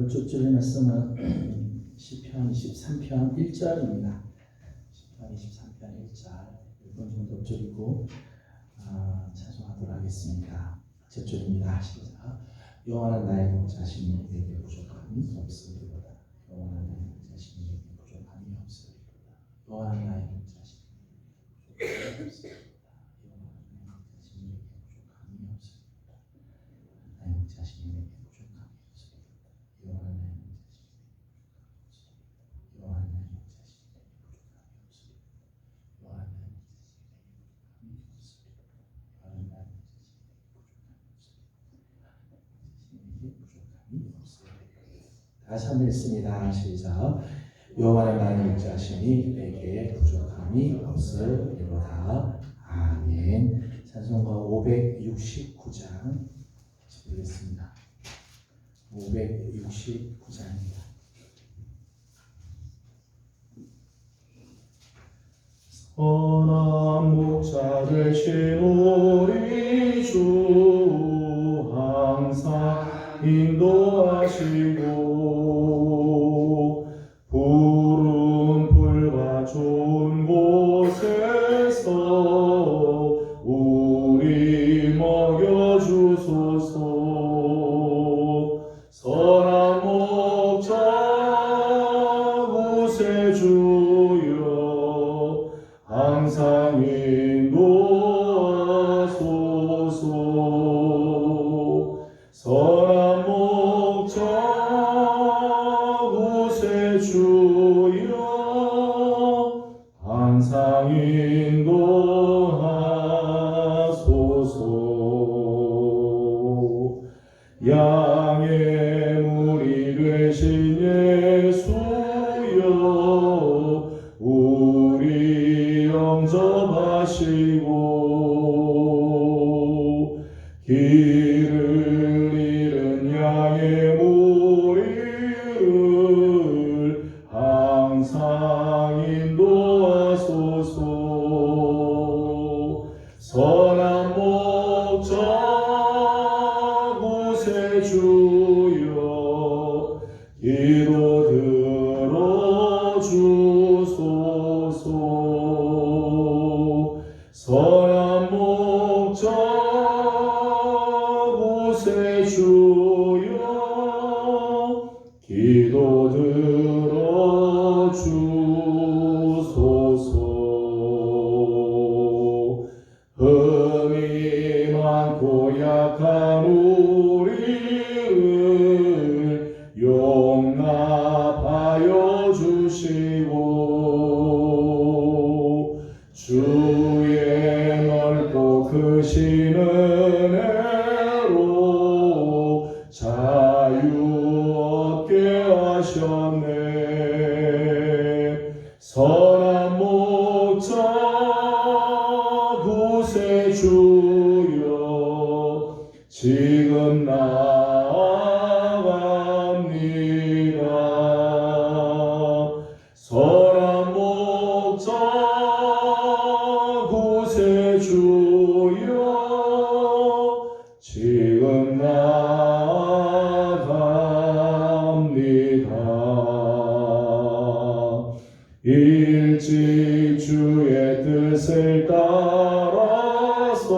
오늘 쭉 말씀은 시편 23편 1절입니다. 시편 23편 1절 1분 정도 줄이고 찬송하도록 하겠습니다. 첫 줄입니다. 시작. 여호와는 나의 목자시니 내게 부족함이 없으리로다. 여호와는 나의 목자시니 내게 부족함이 없으리로다. 여호와는 나의 목자시니 내게 부족함이 없으리로다. 나의 목자시니 내게 부족함이 없으리로다. 여호와는 나의 목자시니 여호와는 나의 목자시니 내게 부족함이 없으리로다. 여호와는 나의 목자시니 내게 부족함이 없으리로다. 다시 한번 읽습니다. 시작. 여호와는 나의 목자시니 내게 부족함이 없으리로다. 아멘. 찬송가 569장 부르겠습니다. 569장입니다. 선한 목자 되신 우리 주 항상 인도하시고 푸른 풀과 좋은 곳에서 우리 먹여주소서. 선한 목자 구세주여 항상 인도하소서. 선한 목자 구세주여 항상 인도하소서. 양의 물이 되신 예수여 우리 영접하시고 길을 잃은 양의 무리를 항상 인도하소서. 선한 목자 구세주여 기도 들어주소서. 선한 목자 구세주여 기도 들어주소서. 흠이 많고 약한 우리를 용납하여 주시고 주의 넓고 크신 은혜로 자유 얻게 하셨네. 선한 목자 구세주여 지금 나아갑니다. 선한 목자 구세주여 지금 나아갑니다. 일찍 주의 뜻을 따라서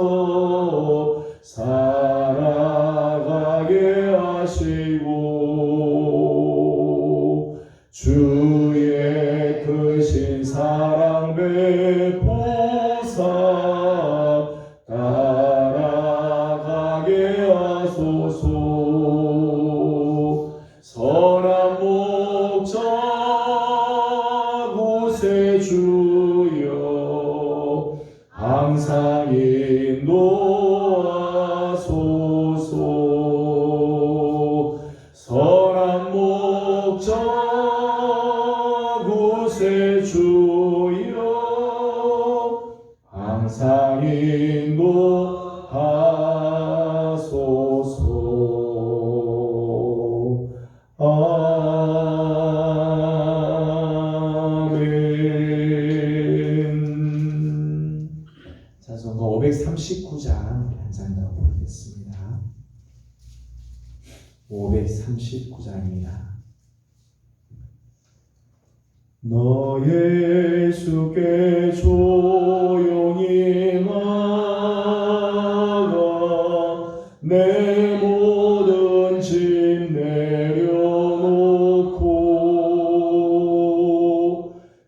살아가게 하시고 주의 크신 사랑 베푸사 따라가게 하소서. 선한 목자 구세주여 항상 인도하소서. 선한 목자 구세주여 항상 인도하소서. 아멘. 찬송가 539장 한 장 더 부르겠습니다. 539 239장입니다. 너 예수께 조용히 나가 내 모든 짐 내려놓고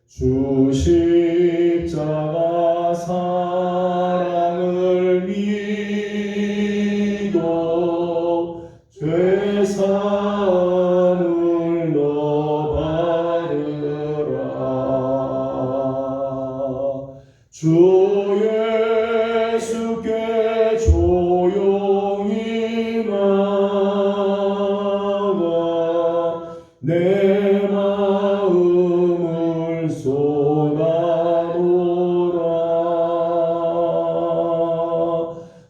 주 십자가 사랑을 믿어 죄사함을 너 받으라. 주 예수께 조용히 나가 내 마음을 쏟아놓으라.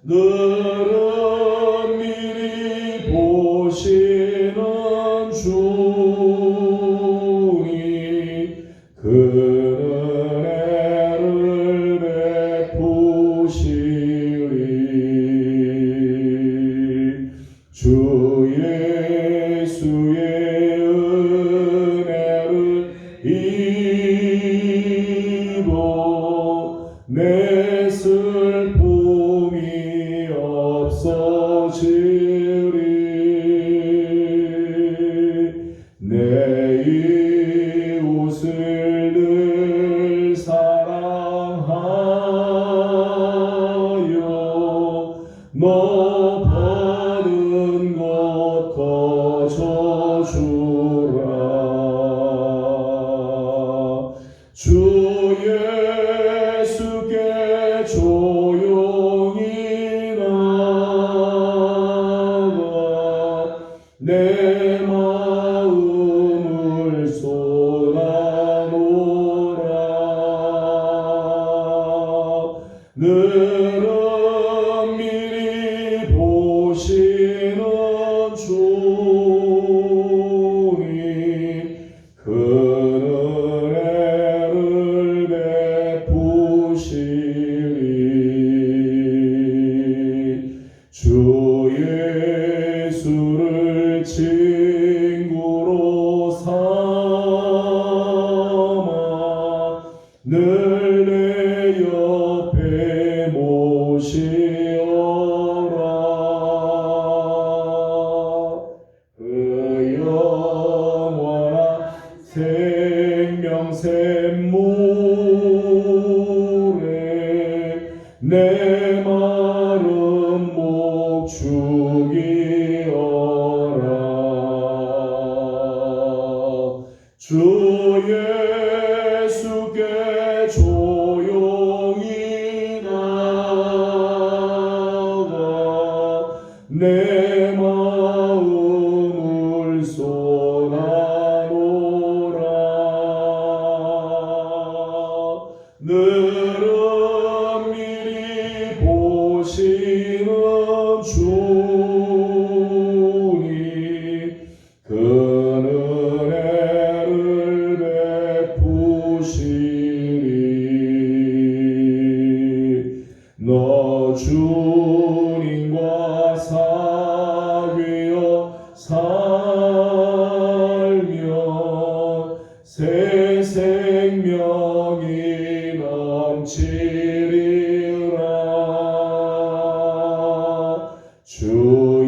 늘은 미리 보시는 주니 그 은혜를 베푸시리. 주 예수의 은혜를 입어 내 슬픔이 없어지리. 내 이웃을 늘 사랑하여 너 받은 것 거저주라. 주 예수께 조용히 나가 내 마음을 쏟아놓으라. 늘은 미리 보시는 주니 그 은혜를 베푸시리. 주 예수를 친구로 삼아 늘 내 옆에 모시어라. 그 영원한 생명 샘물에 내 마른 목 죽이어라. 주 예수께 조용히 나가 내 마음을 쏟아놓으라. 늘은 미리 보시는 주니 그 은혜를 베푸시리. 너 주님과 사귀어 살며 새 생명이 넘치리라. 주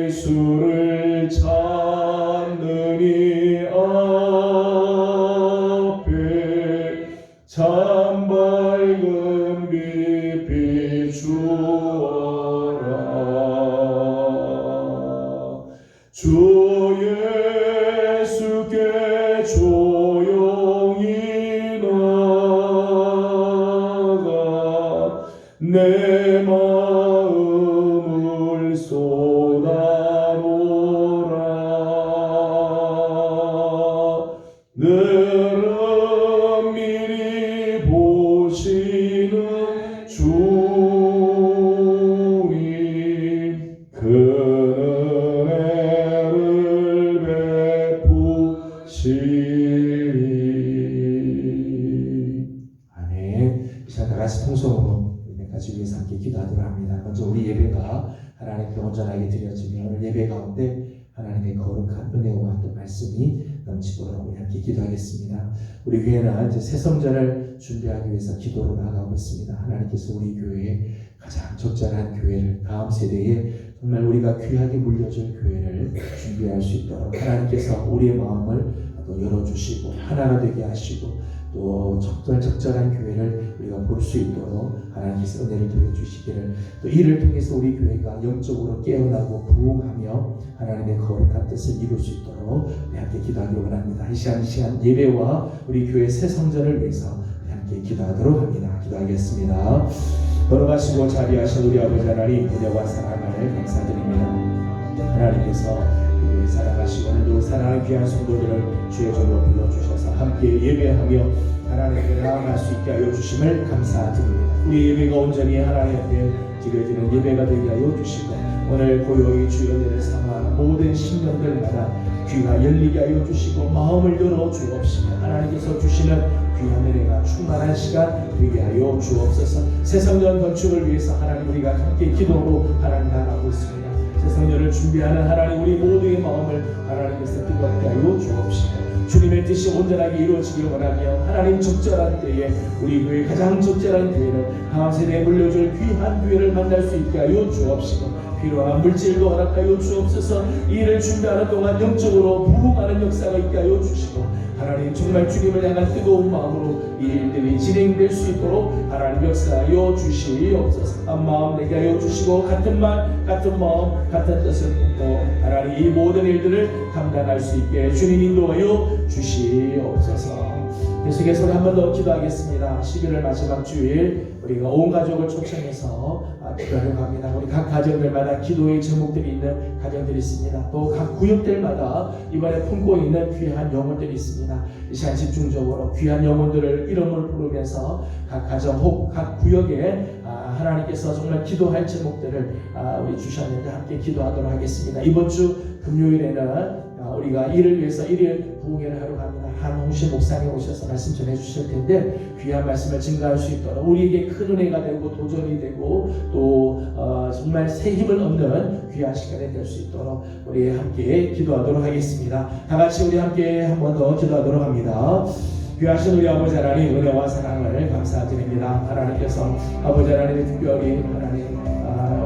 예수를 찾는 이 앞에 참 밝은 빛 비추어라. 주 예수께 조용히 나가 내 마음을 쏟아놓으라. 늘은 미리 보시는 주님 그 은혜를 베푸시리. 아멘. 이 시간 다 같이 통성으로 우리까지 위해서 함께 기도하도록 합니다. 먼저 우리 예배가 하나님께 온전하게 드려지며 오늘 예배 가운데 하나님 하나님의 거룩한 은혜와 또 말씀이 넘치도록 우리 함께 기도하겠습니다. 우리 교회는 이제 새 성전을 준비하기 위해서 기도로 나아가고 있습니다. 하나님께서 우리 교회에 가장 적절한 교회를 다음 세대에 정말 우리가 귀하게 물려줄 교회를 준비할 수 있도록 하나님께서 우리의 마음을 또 열어주시고 하나가 되게 하시고 또 적절한 교회를 우리가 볼 수 있도록 하나님께서 은혜를 더해 주시기를, 또 이를 통해서 우리 교회가 영적으로 깨어나고 부흥하며 하나님의 거룩한 뜻을 이룰 수 있도록 우리 함께 기도하기를 원합니다. 이 시간 예배와 우리 교회 새 성전을 위해서 우리 함께 기도하도록 합니다. 기도하겠습니다. 걸어가시고 자비하신 우리 아버지 하나님, 은혜와 사랑을 감사드립니다. 하나님께서 우리를 사랑하시고 오늘도 사랑하는 귀한 성도들을 주의 종으로 불러주셔서 함께 예배하며 하나님께 나아갈 수 있게 하여 주심을 감사드립니다. 우리 예배가 온전히 하나님 앞에 드려지는 예배가 되게 하여 주시고 오늘 고요히 주의 은혜를 삼아 모든 신령들마다 귀가 열리게 하여 주시고 마음을 열어 주옵시며 하나님께서 주시는 귀한 은혜가 충만한 시간 되게 하여 주옵소서. 새 성전 건축을 위해서 하나님 우리가 함께 기도로 하나님 나아가고 있습니다. 새 성전을 준비하는 하나님 우리 모두의 마음을 하나님께서 뜨겁게 하여 주옵시고 주님의 뜻이 온전하게 이루어지길 원하며 하나님 적절한 때에 우리 교회 가장 적절한 교회를 다음 세대에 물려줄 귀한 교회를 만날 수 있게 하여 주옵시고 필요한 물질도 허락하여 주옵소서. 이 일을 준비하는 동안 영적으로 부흥하는 역사가 있게 하여 주시고 하나님 정말 주님을 향한 뜨거운 마음으로 이 일들이 진행될 수 있도록 하나님 역사하여 주시옵소서. 한 마음 내게 하여 주시고 같은 말 같은 마음 같은 뜻을 품고 하나님 이 모든 일들을 감당할 수 있게 주님 인도하여 주시옵소서. 계속해서 한 번 더 기도하겠습니다. 11월 마지막 주일 우리가 온 가족을 초청해서 기도하려고 합니다. 우리 각 가정들마다 기도의 제목들이 있는 가정들이 있습니다. 또 각 구역들마다 이번에 품고 있는 귀한 영혼들이 있습니다. 이 시간 집중적으로 귀한 영혼들을 이름을 부르면서 각 가정 혹 각 구역에 하나님께서 정말 기도할 제목들을 우리 주셨는데 함께 기도하도록 하겠습니다. 이번 주 금요일에는 우리가 이를 위해서 일일 부흥회를 하러 갑니다. 한홍신 목사님 오셔서 말씀 전해 주실 텐데 귀한 말씀을 증가할 수 있도록 우리에게 큰 은혜가 되고 도전이 되고 또 정말 새 힘을 얻는 귀한 시간이 될 수 있도록 우리 함께 기도하도록 하겠습니다. 다 같이 우리 함께 한 번 더 기도하도록 합니다. 귀하신 우리 아버지 하나님 은혜와 사랑을 감사드립니다. 하나님께서 아버지 하나님의 특별히 하나님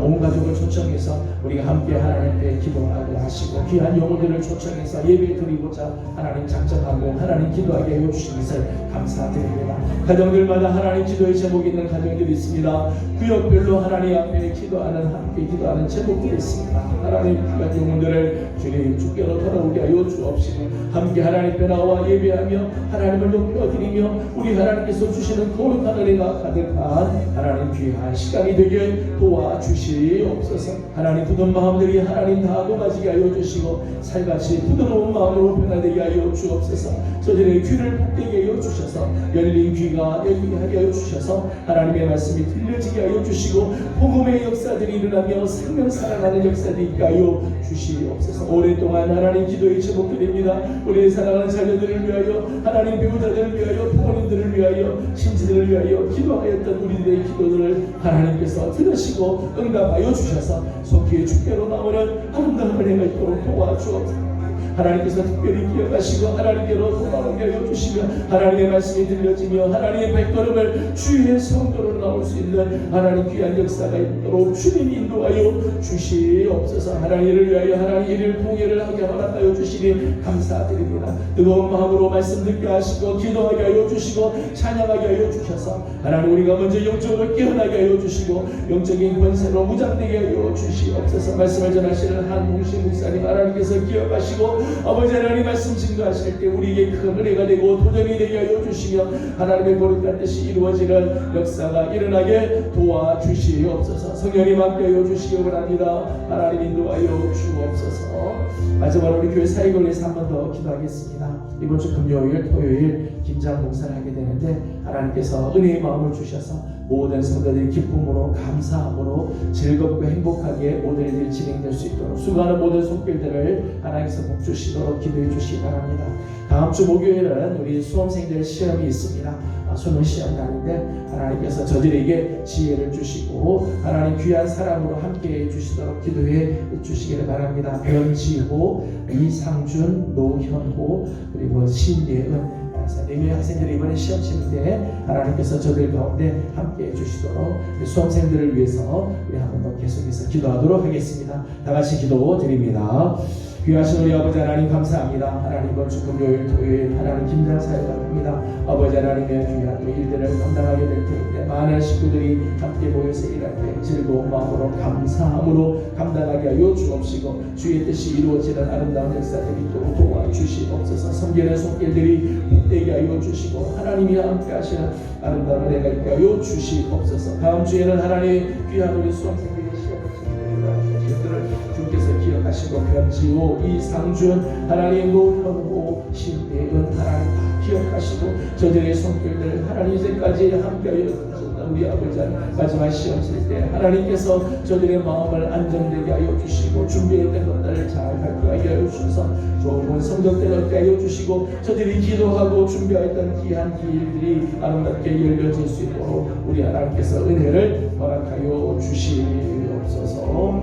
온 가족을 초청해서 우리가 함께 하나님께 기도하게 하시고 귀한 영혼들을 초청해서 예배 드리고자 하나님 작정하고 하나님 기도하게 해주신 것을 감사드립니다. 가정들마다 하나님 기도의 제목이 있는 가정들이 있습니다. 구역별로 하나님 앞에 함께 기도하는 제목들이 있습니다. 하나님 귀한 영혼들을 주님 주께로 돌아오게 하여 주옵시고 함께 하나님 앞에 나와 예배하며 하나님을 높여드리며 우리 하나님께서 주시는 거룩한 은혜가 가득한 하나님 귀한 시간이 되게 도와주시옵소서. 하나님 굳은 마음들이 하나님 다 녹아지게 하여 주시고 살같이 부드러운 마음으로 변화되게 하여 주옵소서. 저들의 귀를 복되게 하여 주셔서 열린 귀가 열리게 하여 주셔서 하나님의 말씀이 들려지게 하여 주시고 복음의 역사들이 일어나며 생명 살아나는 역사들이 있게 하여 주시옵소서. 오랫동안 하나님 기도의 제목들입니다. 우리의 사랑하는 자녀들을 위하여 하나님 배우자들을 위하여 부모님들을 위하여 신지들을 위하여 기도하였던 우리들의 기도들을 하나님께서 들으시고 응답하여 주셔서 속히 주께로 나오는 아름다운 은혜가 있도록 도와주옵소서. 하나님께서 특별히 기억하시고 하나님께로 돌아오게 하여 주시며 하나님의 말씀이 들려지며 하나님의 백걸음을 주의 성도로 나올 수 있는 하나님 귀한 역사가 있도록 주님이 인도하여 주시옵소서. 하나님을 위하여 하나님 일일 부흥회를 하게 허락하여 주시니 감사드립니다. 뜨거운 마음으로 말씀 듣게 하시고 기도하게 하여 주시고 찬양하게 하여 주셔서 하나님 우리가 먼저 영적으로 깨어나게 하여 주시고 영적인 권세로 무장되게 하여 주시옵소서. 말씀을 전하시는 한홍신 목사님 하나님께서 기억하시고 아버지 하나님 말씀 증거하실 때 우리에게 큰 은혜가 되고 도전이 되게 하여 주시며 하나님의 거룩한 뜻이 이루어지는 역사가 일어나게 도와주시옵소서. 성령님 함께하여 주시기 원합니다. 하나님 인도하여 주옵소서. 마지막으로 우리 교회 사역을 위해서 한 번 더 기도하겠습니다. 이번 주 금요일 토요일 김장 봉사를 하게 되는데 하나님께서 은혜의 마음을 주셔서 모든 성도들이 기쁨으로 감사함으로 즐겁고 행복하게 모든 일들이 진행될 수 있도록 수고하는 모든 손길들을 하나님께서 복 주시도록 기도해 주시기 바랍니다. 다음 주 목요일은 우리 수험생들 시험이 있습니다. 수능 시험 날인데 하나님께서 저들에게 지혜를 주시고 하나님 귀한 사람으로 함께해 주시도록 기도해 주시기를 바랍니다. 변지호, 이상준, 노현호 그리고 신예은 4명의 학생들이 이번에 시험 치는데 하나님께서 저들 가운데 함께해 주시도록 수험생들을 위해서 우리 한 번 더 계속해서 기도하도록 하겠습니다. 다 같이 기도 드립니다. 귀하신 우리 아버지 하나님 감사합니다. 하나님 이번 주 금요일 토요일 하나님 김장 사역을 합니다. 아버지 하나님의 귀한 일들을 감당하게 될 텐데 많은 식구들이 함께 모여서 일할 때 즐거운 마음으로 감사함으로 감당하게 하여 주옵시고 주의 뜻이 이루어지는 아름다운 역사들이 또 도와주시옵소서. 섬기는 손길들이 복되게 하여 주시고 하나님이 함께 하시는 아름다운 은혜가 있게 하여 주시옵소서. 다음 주에는 하나님 귀한 우리 수험생들이 시험을 치는 것들을 주께서 기억하시고 변지호, 이상준, 하나님 노현호, 신대은 하나님 다 기억하시고 저들의 손길들 하나님 이제까지 함께하여 주셨던 우리 아버지 마지막 시험 칠 때 하나님께서 저들의 마음을 안정되게 하여 주시고 준비했던 것들을 잘 발표하게 하여 주셔서 좋은 성적들 얻게 하여 주시고 저들이 기도하고 준비했던 귀한 길들이 아름답게 열려질 수 있도록 우리 하나님께서 은혜를 허락하여 주시옵소서.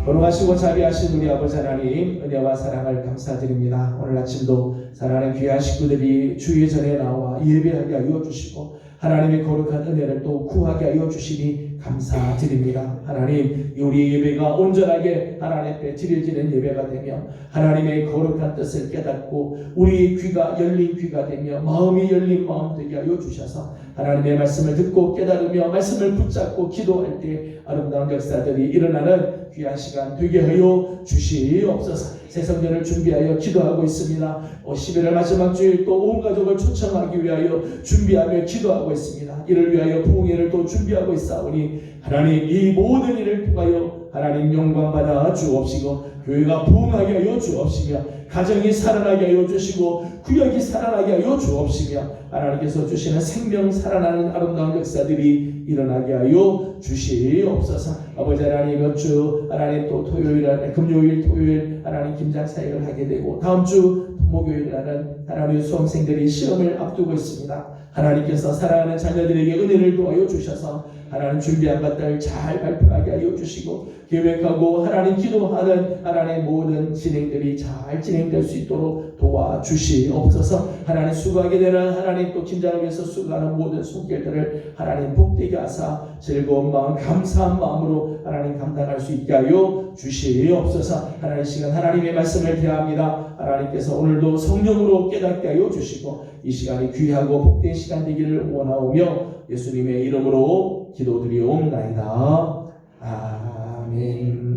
걸어가시고 자비하신 우리 아버지 하나님 은혜와 사랑을 감사드립니다. 오늘 아침도 사랑하는 귀한 식구들이 주의 전에 나와 예배하게 하여 주시고 하나님의 거룩한 은혜를 또 구하게 하여 주시니 감사드립니다. 하나님 우리 예배가 온전하게 하나님 앞에 드려지는 예배가 되며 하나님의 거룩한 뜻을 깨닫고 우리 귀가 열린 귀가 되며 마음이 열린 마음 되게 하여 주셔서 하나님의 말씀을 듣고 깨달으며 말씀을 붙잡고 기도할 때 아름다운 역사들이 일어나는 귀한 시간 되게 하여 주시옵소서. 새 성전을 준비하여 기도하고 있습니다. 11월 마지막 주일 또 온 가족을 초청하기 위하여 준비하며 기도하고 있습니다. 이를 위하여 부흥회를 또 준비하고 있사오니 하나님 이 모든 일을 통하여 하나님 영광 받아 주옵시고 교회가 부흥하게 하여 주옵시며 가정이 살아나게 하여 주시고 구역이 살아나게 하여 주옵시며 하나님께서 주시는 생명 살아나는 아름다운 역사들이 일어나게 하여 주시옵소서. 아버지 하나님 이번 주 하나님 또 토요일 금요일 토요일 하나님 김장 사역을 하게 되고 다음 주 목요일 날은 하나님의 수험생들이 시험을 앞두고 있습니다. 하나님께서 사랑하는 자녀들에게 은혜를 도와여 주셔서 하나님 준비한 것들 잘 발표하게 하여 주시고 계획하고 하나님 기도하는 하나님 모든 진행들이 잘 진행될 수 있도록 도와주시옵소서. 하나님 수고하게 되는 하나님 또 김장을 위해서 수고하는 모든 손길들을 하나님 복되게 하사 즐거운 마음 감사한 마음으로 하나님 감당할 수 있게 하여 주시옵소서. 하나님 시간 하나님의 말씀을 대합니다. 하나님께서 오늘도 성령으로 깨닫게 하여 주시고 이 시간이 귀하고 복된 시간 되기를 원하오며 예수님의 이름으로 기도드리옵나이다. 아멘.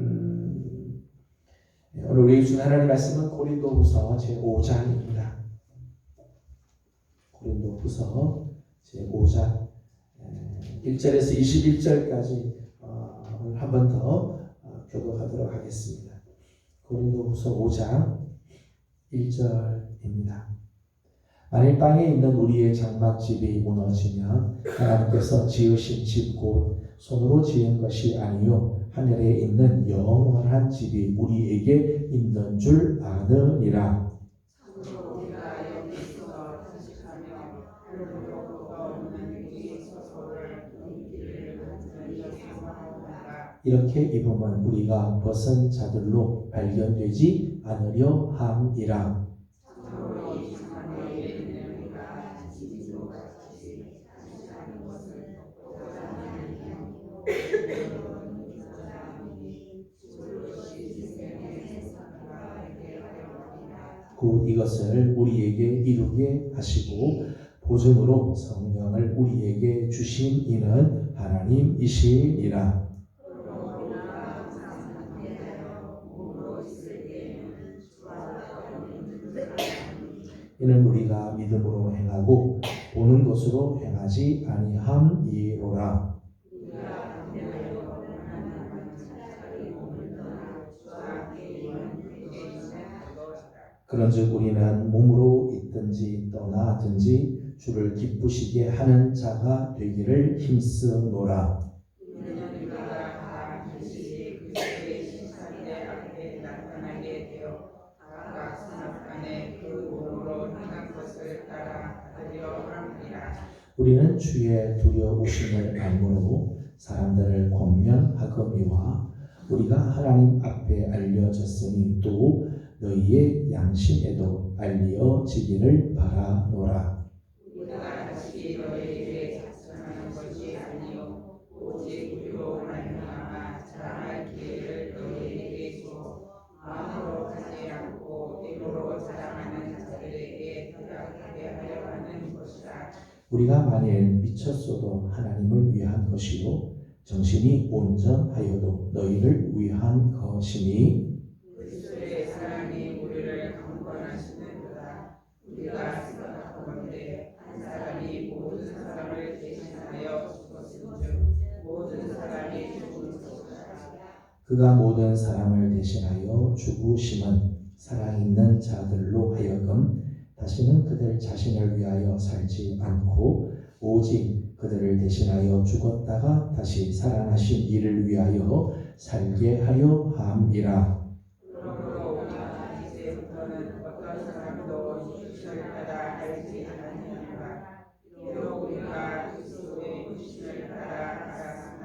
오늘 우리 주신 하나님 말씀은 고린도후서 제5장입니다. 고린도후서 제5장 1절에서 21절까지 한 번 더 교독하도록 하겠습니다. 고린도후서 5장 1절입니다. 만일 땅에 있는 우리의 장막집이 무너지면 하나님께서 지으신 집 곧 손으로 지은 것이 아니요 하늘에 있는 영원한 집이 우리에게 있는 줄 아느니라. 이렇게 입으면 우리가 벗은 자들로 발견되지 않으려 함이라. 곧 이것을 우리에게 이루게 하시고 보증으로 성령을 우리에게 주신 이는 하나님이시니라. 이는 우리가 믿음으로 행하고 보는 것으로 행하지 아니함이로라. 그런즉 우리는 몸으로 있든지 떠나든지 주를 기쁘시게 하는 자가 되기를 힘쓰노라. 이는 우리가 다 계시 그리스도의 신사대 앞에 나타나게 되어 각각 선악간에 그 몸으로 행한 것을 따라 하려 함이라. 우리는 주의 두려우심을 알므로 사람들을 권면하거니와 우리가 하나님 앞에 알려졌으니 또 너희의 양심에도 알려지기를 바라노라. 우리가 다시 너희에게 작성하는 것이 아니요 오직 우리로 말미암아 자랑할 기회를 너희에게 주어 마음으로 하지 않고 입으로 자랑하는 자들에게 대답하게 하려 하는 것이라. 우리가 만일 미쳤어도 하나님을 위한 것이요 정신이 온전하여도 너희를 위한 것이니 그리스도의 사랑이 우리를 강권하시는도다. 우리가 생각하건대 한 사람이 모든 사람을 대신하여 죽었은즉 모든 사람이 죽은 것이라. 그가 모든 사람을 대신하여 죽으심은 살아있는 자들로 하여금 다시는 그들 자신을 위하여 살지 않고 오직 그들을 대신하여 죽었다가 다시 살아나신 이를 위하여 살게 하려 함이라. 그러므로 우리가 이제부터는 어떤 사람도 육신을 따라 알지 아니하노라. 비록 우리가 그리스도의 육신을 따라 알았으나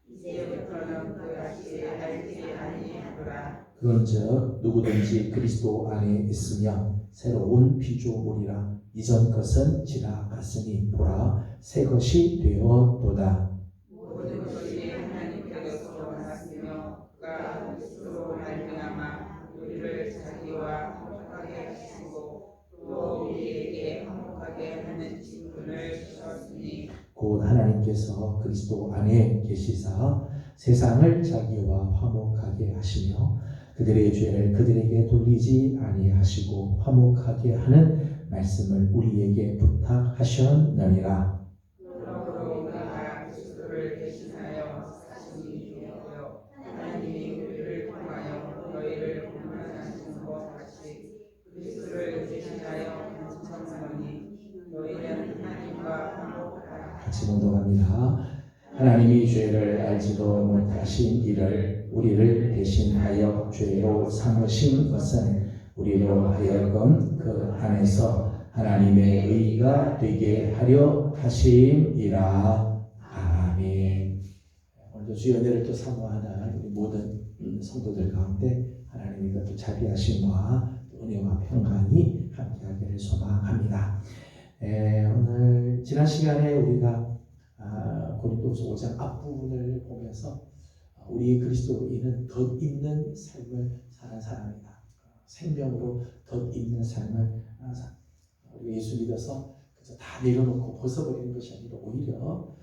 이제부터는 그같이 알지 아니하노라. 그런즉 누구든지 그리스도 안에 있으면 새로운 피조물이라 이전 것은 지나갔으니 보라 새 것이 되었도다. 모든 것이 하나님께로서 났으며 그가 그리스도로 말미암아 우리를 자기와 화목하게 하시고 또 우리에게 화목하게 하는 직분을 주셨으니 곧 하나님께서 그리스도 안에 계시사 세상을 자기와 화목하게 하시며 그들의 죄를 그들에게 돌리지 아니하시고 화목하게 하는 말씀을 우리에게 부탁하셨느니라. 그러므로 우리가 그리스도를 대신하여 사신이 되었고 하나님이 우리를 통하여 너희를 구원하신 것 같이 그리스도를 대신하여 간청하노니 너희는 하나님과 화목하라. 같이 봉독합니다. 하나님이 죄를 알지도 못하신 이를 우리를 대신하여 죄로 삼으신 것은 우리로 하여금 그 안에서 하나님의 의가 되게 하려 하심이라. 아멘. 오늘도 주의 은혜를 또 사모하는 우리 모든 성도들 가운데 하나님의 그 자비하심과 은혜와 평강이 함께하기를 소망합니다. 오늘 지난 시간에 우리가 고린도서 5장 앞부분을 보면서 우리 그리스도인은 덧입는 삶을 사는 사람이다. 생명으로 덧입는 삶을 우리 예수 믿어서 다 내려놓고 벗어버리는 것이 아니라 오히려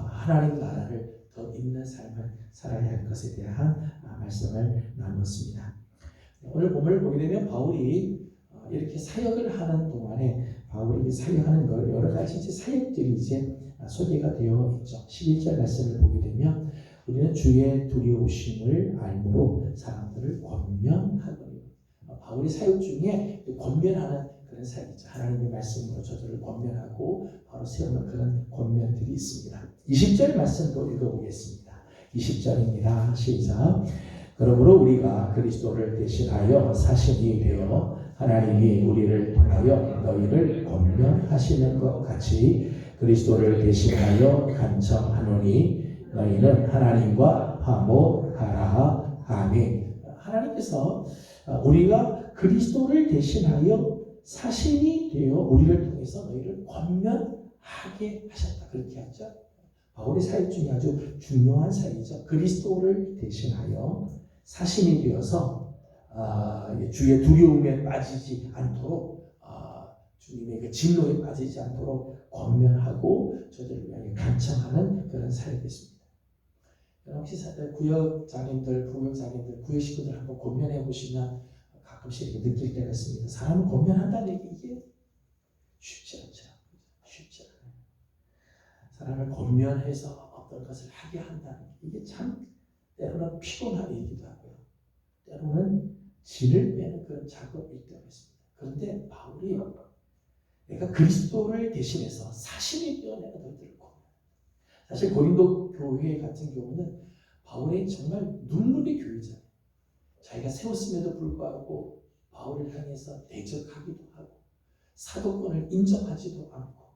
하나님 나라를 덧입는 삶을 살아야 할 것에 대한 말씀을 나눴습니다. 오늘 본문을 보게 되면 바울이 이렇게 사역을 하는 동안에 바울이 사역하는 여러 가지 사역들이 이제 소개가 되어 있죠. 11절 말씀을 보게 되면 우리는 주의 두려우심을 알므로 사람들을 권면하거니. 바울이 사역 중에 권면하는 그런 사역이죠. 하나님의 말씀으로 저들을 권면하고 바로 세우는 그런 권면들이 있습니다. 20절 말씀도 읽어보겠습니다. 20절입니다. 시작. 그러므로 우리가 그리스도를 대신하여 사신이 되어 하나님이 우리를 통하여 너희를 권면하시는 것 같이 그리스도를 대신하여 간청하노니 너희는 하나님과 화목하라. 아멘. 하나님께서 우리가 그리스도를 대신하여 사신이 되어 우리를 통해서 너희를 권면하게 하셨다. 그렇게 하죠. 바울의 사역 중에 아주 중요한 사역이죠. 그리스도를 대신하여 사신이 되어서 주의 두려움에 빠지지 않도록 주님의 그 진노에 빠지지 않도록 권면하고 저들을 위하여 간청하는 그런 사역이었습니다. 혹시 구역장님들, 부역장님들, 구역 식구들 한번 권면해 보시면 가끔씩 이렇게 느낄 때가 있습니다. 사람을 권면한다는 얘기 이게 쉽지 않죠. 쉽지 않아요. 사람을 권면해서 어떤 것을 하게 한다는 게 이게 참 때로는 피곤한 일이기도 하고요. 때로는 진을 빼는 그런 작업일 때가 있습니다. 그런데 바울이 내가 그리스도를 대신해서 사심이 되어 내가 너희들을 권면한다. 사실 고린도 교회 같은 경우는 바울이 정말 눈물의 교회잖아요. 자기가 세웠음에도 불구하고 바울을 향해서 대적하기도 하고 사도권을 인정하지도 않고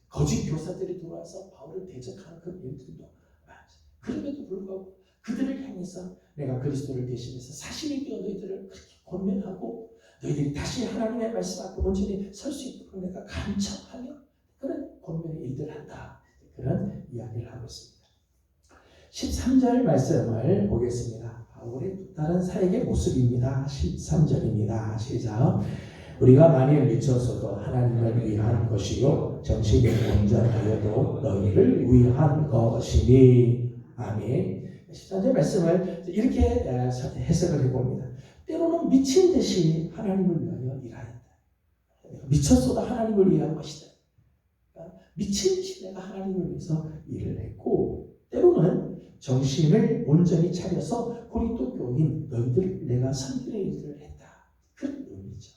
거짓 교사들이 들어와서 바울을 대적하는 그런 일들도 많죠. 그럼에도 불구하고 그들을 향해서 내가 그리스도를 대신해서 사심이 되어 너희들을 그렇게 권면하고 너희들이 다시 하나님의 말씀 앞에 온전히 설 수 있도록 내가 간청하며 그런 권면의 일들을 한다. 그런 이야기를 하고 있습니다. 13절 말씀을 보겠습니다. 바울의 또 다른 사역의 모습입니다. 13절입니다. 시작. 우리가 만일 미쳐서도 하나님을 위한 것이요 정신이 온전하여도 너희를 위한 것이니. 아멘. 13절 말씀을 이렇게 해석을 해봅니다. 때로는 미친 듯이 하나님을 위하여 일하였다. 미쳤어도 하나님을 위한 것이다. 미친 듯이 내가 하나님을 위해서 일을 했고, 때로는 정신을 온전히 차려서 고린도 교인 너희들 내가 섬기는 일들을 했다. 그런 의미죠.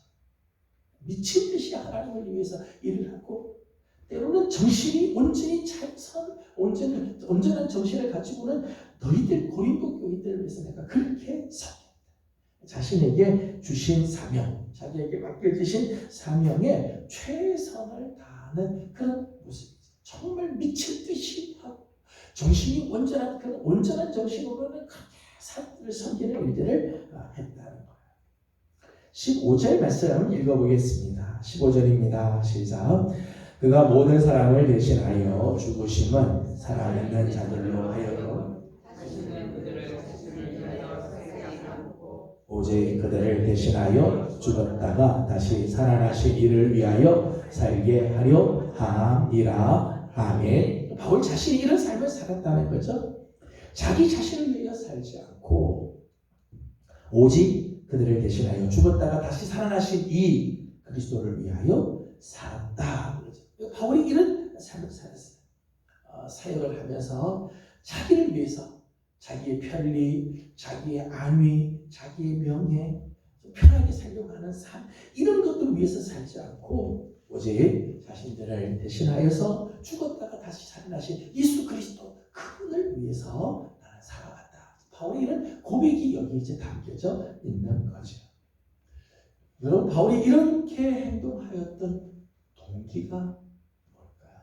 미친 듯이 하나님을 위해서 일을 하고, 때로는 정신이 온전히 차려서 온전한 정신을 가지고는 너희들 고린도 교인들을 위해서 내가 그렇게 섬겼다. 자신에게 주신 사명, 자기에게 맡겨주신 사명에 최선을 다하는 그런 모습이죠. 정말 미칠 듯이 하고 정신이 온전한 그런 온전한 정신으로는 그렇게 사람들을 섬기는 일들을 했다는 거예요. 15절 말씀 읽어보겠습니다. 15절입니다. 시작. 그가 모든 사람을 대신하여 죽으심은 살아있는 자들로 하여금 오직 그들을 대신하여 죽었다가 다시 살아나신 이를 위하여 살게 하려 함이라. 아멘. 바울 자신이 이런 삶을 살았다는 거죠. 자기 자신을 위하여 살지 않고 오직 그들을 대신하여 죽었다가 다시 살아나신 이 그리스도를 위하여 살았다. 바울이 이런 삶을 살았어요. 사역을 하면서 자기를 위해서 자기의 편리, 자기의 안위, 자기의 명예, 편하게 살려고 하는 삶, 이런 것들을 위해서 살지 않고 오직 자신들을 대신하여서 죽었다가 다시 살아나신 예수 그리스도 그분을 위해서 나는 살아갔다. 바울이 이런 고백이 여기 이제 담겨져 있는 거죠. 여러분, 바울이 이렇게 행동하였던 동기가 뭘까요?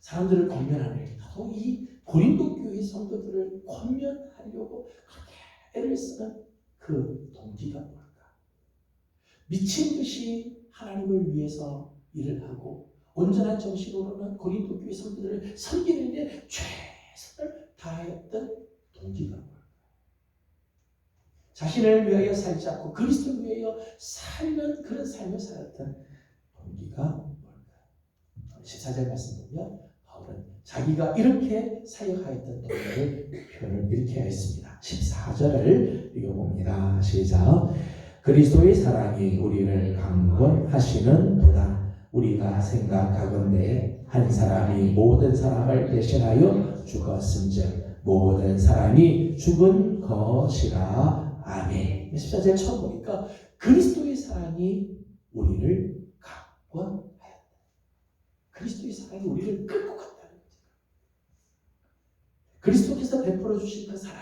사람들을 권면하는 일, 이 고린도 교회 성도들을 권면하려고 그렇게 애를 쓰는 그 동기가 뭘까? 미친 듯이 하나님을 위해서 일을 하고 온전한 정신으로는 고린도 교회 성도들을 섬기는 데 최선을 다했던 동기가 뭘까? 자신을 위하여 살지 않고 그리스도를 위하여 살는 그런 삶을 살았던 동기가 뭘까? 14절 말씀 보면 바울은 자기가 이렇게 사역하였던 동기를 표현을 이렇게 했습니다. 14절을 읽어봅니다. 시작. 그리스도의 사랑이 우리를 강권하시는 도다. 우리가 생각하건대 한 사람이 모든 사람을 대신하여 죽었은즉 모든 사람이 죽은 것이라. 아멘. 14절 처음 보니까 그리스도의 사랑이 우리를 강권하였다. 그리스도의 사랑이 우리를 끌고 갔다는 거죠. 그리스도께서 베풀어 주신 그 사랑,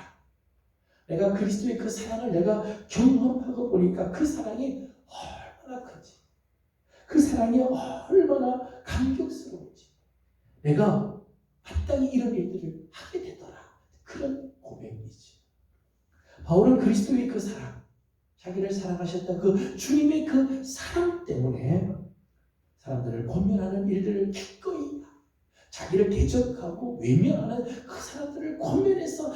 내가 그리스도의 그 사랑을 내가 경험하고 보니까 그 사랑이 얼마나 큰지, 그 사랑이 얼마나 감격스러운지, 내가 마땅히 이런 일들을 하게 되더라. 그런 고백이지. 바울은 그리스도의 그 사랑, 자기를 사랑하셨던 그 주님의 그 사랑 때문에 사람들을 권면하는 일들을 기꺼이 자기를 대적하고 외면하는 그 사람들을 권면해서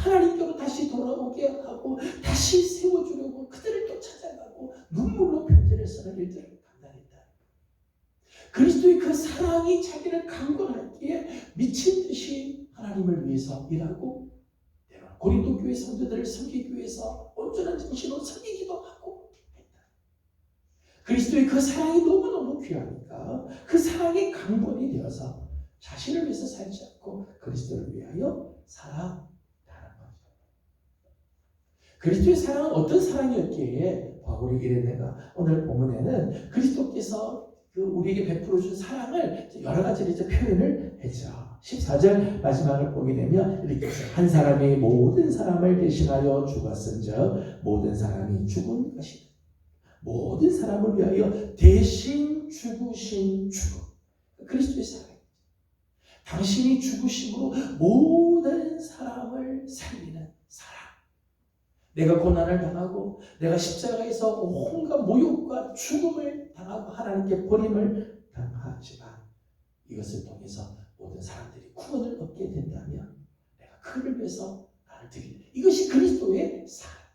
하나님께로 다시 돌아오게 하고 다시 세워주려고 그들을 또 찾아가고 눈물로 편지를 쓰는 일들을 감당했다. 그리스도의 그 사랑이 자기를 강권하기에 미친 듯이 하나님을 위해서 일하고 고린도 교회 성도들을 섬기기 위해서 온전한 정신으로 섬기기도 하고 했다. 그리스도의 그 사랑이 너무너무 귀하니까 그 사랑이 강권이 되어서 자신을 위해서 살지 않고 그리스도를 위하여 살아가는 거죠. 그리스도의 사랑은 어떤 사랑이었기에 바울이 이랬는가? 오늘 본문에는 그리스도께서 우리에게 베풀어 준 사랑을 여러 가지로 표현을 했죠. 14절 마지막을 보게 되면 이렇게 했어요. 한 사람이 모든 사람을 대신하여 죽었은즉 모든 사람이 죽은 것이다. 모든 사람을 위하여 대신 죽으신 주 그리스도의 사랑. 당신이 죽으심으로 모든 사람을 살리는 사랑. 내가 고난을 당하고 내가 십자가에서 온갖 모욕과 죽음을 당하고 하나님께 버림을 당하지만 이것을 통해서 모든 사람들이 구원을 얻게 된다면 내가 그를 위해서 나를 드리는 이것이 그리스도의 사랑이잖아요.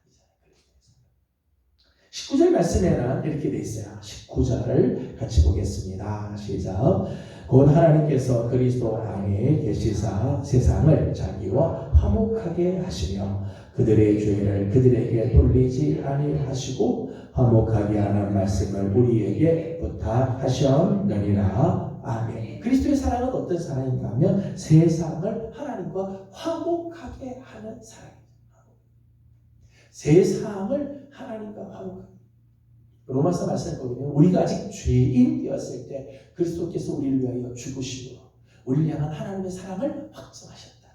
19절 말씀에는 이렇게 돼 있어요. 19절을 같이 보겠습니다. 시작. 곧 하나님께서 그리스도 안에 계시사 세상을 자기와 화목하게 하시며 그들의 죄를 그들에게 돌리지 아니하시고 화목하게 하는 말씀을 우리에게 부탁하셨느니라. 아멘. 그리스도의 사랑은 어떤 사랑인가 하면 세상을 하나님과 화목하게 하는 사랑입니다. 세상을 하나님과 화목하게. 로마서 말씀을 보게 되면 우리가 아직 죄인 되었을 때 그리스도께서 우리를 위하여 죽으시고 우리를 향한 하나님의 사랑을 확증하셨다.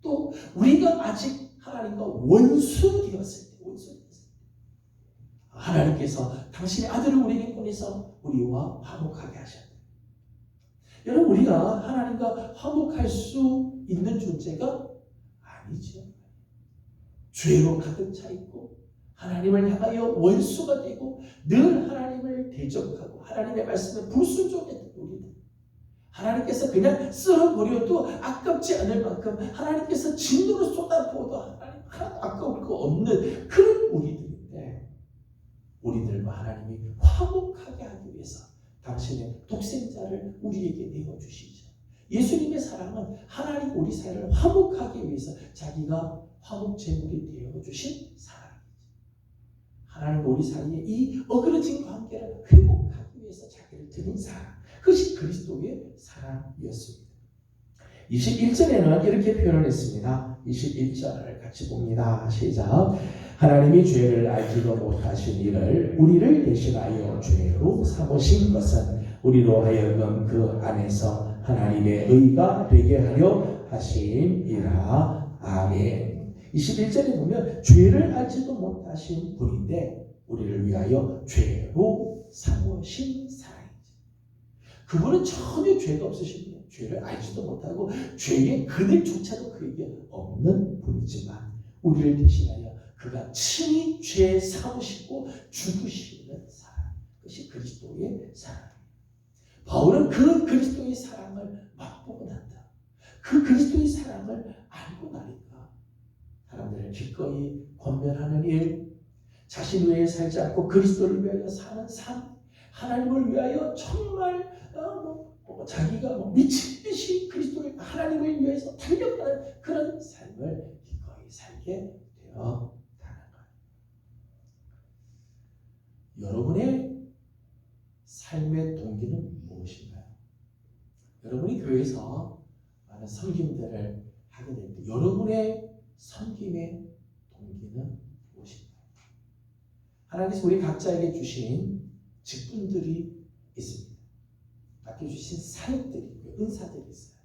또 우리가 아직 하나님과 원수 되었을 때 하나님께서 당신의 아들을 우리에게 보내서 우리와 화목하게 하셨다. 여러분 우리가 하나님과 화목할 수 있는 존재가 아니죠. 죄로 가득 차 있고 하나님을 향하여 원수가 되고 늘 하나님을 대적하고 하나님의 말씀에 불순종했던 우리들. 하나님께서 그냥 쓸어버려도 아깝지 않을 만큼 하나님께서 진노를 쏟아부어도 하나님 하나도 아까울 거 없는 그런 우리들인데 우리들과 하나님이 화목하게 하기 위해서 당신의 독생자를 우리에게 내어주시죠. 예수님의 사랑은 하나님 우리 사이를 화목하기 위해서 자기가 화목 제물이 되어주신 사랑이죠. 하나님 우리 사이에 이 어그러진 관계를 회복하기 위해서 자기를 드린 사랑. 그것이 그리스도의 사랑이었습니다. 21절에는 이렇게 표현을 했습니다. 21절을 같이 봅니다. 시작. 하나님이 죄를 알지도 못하신 이를 우리를 대신하여 죄로 삼으신 것은 우리로 하여금 그 안에서 하나님의 의가 되게 하려 하심이라. 아멘. 21절에 보면 죄를 알지도 못하신 분인데 우리를 위하여 죄로 삼으신 사랑이죠. 그분은 전혀 죄가 없으신 분이에요. 죄를 알지도 못하고 죄의 그늘조차도 그에게 없는 분이지만 우리를 대신하여 그가 친히 죄 삼으시고 죽으시는 사랑. 그것이 그리스도의 사랑이에요. 바울은 그 그리스도의 사랑을 맛보고 난다. 그 그리스도의 사랑을 알고 나니까 사람들을 기꺼이 권면하는 일, 자신 외에 살지 않고 그리스도를 위하여 사는 삶, 하나님을 위하여 정말 자기가 미친 듯이 그리스도를 하나님을 위해서 달려가는 그런 삶을 기꺼이 살게 되었다는 것. 여러분의 삶의 동기는 무엇인가요? 여러분이 교회에서 많은 섬김들을 하게 될 때 여러분의 섬김의 동기는 무엇인가요? 하나님께서 우리 각자에게 주신 직분들이 있습니다. 맡겨주신 사역들이 있고요. 은사들이 있어요.